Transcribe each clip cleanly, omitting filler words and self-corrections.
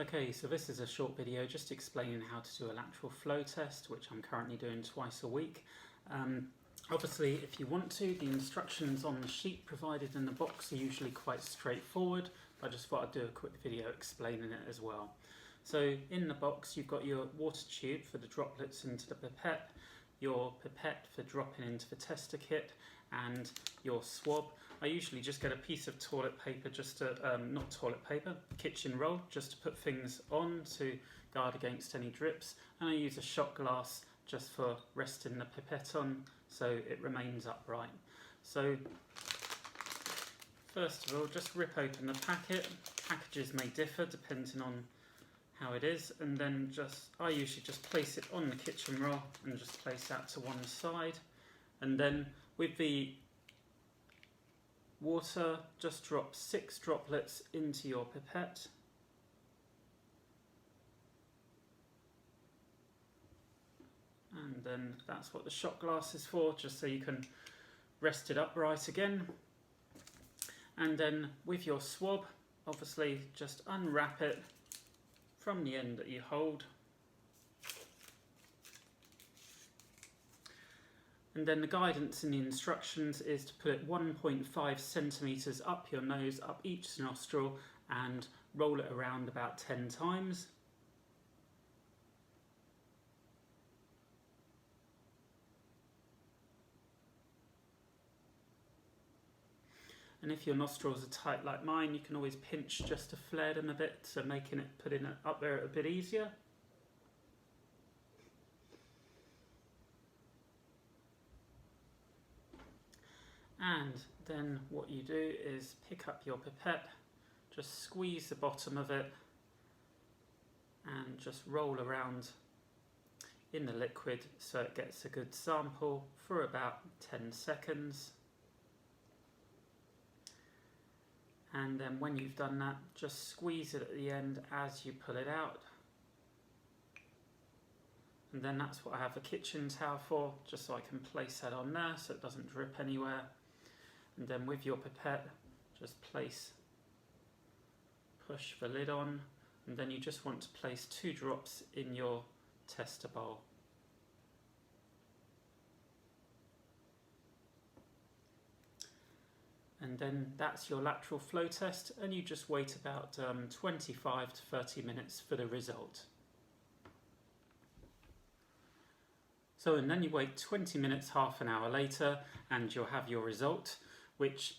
Okay, so this is a short video just explaining how to do a lateral flow test, which I'm currently doing twice a week. Obviously, if you want to, the instructions on the sheet provided in the box are usually quite straightforward. I just thought I'd do a quick video explaining it as well. So in the box, you've got your water tube for the droplets into the pipette, your pipette for dropping into the tester kit, and your swab. I usually just get a piece of toilet paper, just to, not toilet paper, kitchen roll, just to put things on to guard against any drips. And I use a shot glass just for resting the pipette on so it remains upright. So first of all, just rip open the packet. Packages may differ depending on how it is, and then I usually just place it on the kitchen roll and just place that to one side. And then with the water, just drop 6 droplets into your pipette. And then that's what the shot glass is for, just so you can rest it upright again. And then with your swab, obviously just unwrap it from the end that you hold. And then the guidance in the instructions is to put it 1.5 centimeters up your nose, up each nostril, and roll it around about 10 times. And if your nostrils are tight like mine, you can always pinch just to flare them a bit, so making it putting it up there a bit easier. And then what you do is pick up your pipette, just squeeze the bottom of it and just roll around in the liquid so it gets a good sample for about 10 seconds. And then when you've done that, just squeeze it at the end as you pull it out. And then that's what I have a kitchen towel for, just so I can place that on there so it doesn't drip anywhere. And then with your pipette, just push the lid on, and then you just want to place 2 drops in your tester bowl. And then that's your lateral flow test, and you just wait about 25 to 30 minutes for the result. So, and then you wait 20 minutes, half an hour later, and you'll have your result, which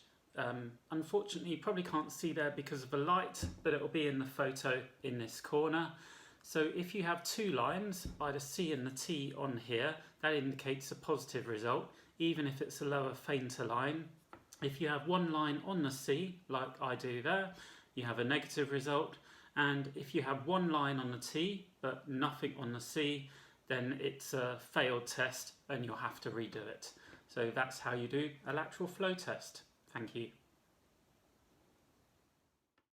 unfortunately you probably can't see there because of the light, but it will be in the photo in this corner. So if you have 2 lines, by the C and the T on here, that indicates a positive result, even if it's a lower, fainter line. If you have 1 line on the C, like I do there, you have a negative result. And if you have 1 line on the T, but nothing on the C, then it's a failed test and you'll have to redo it. So that's how you do a lateral flow test. Thank you.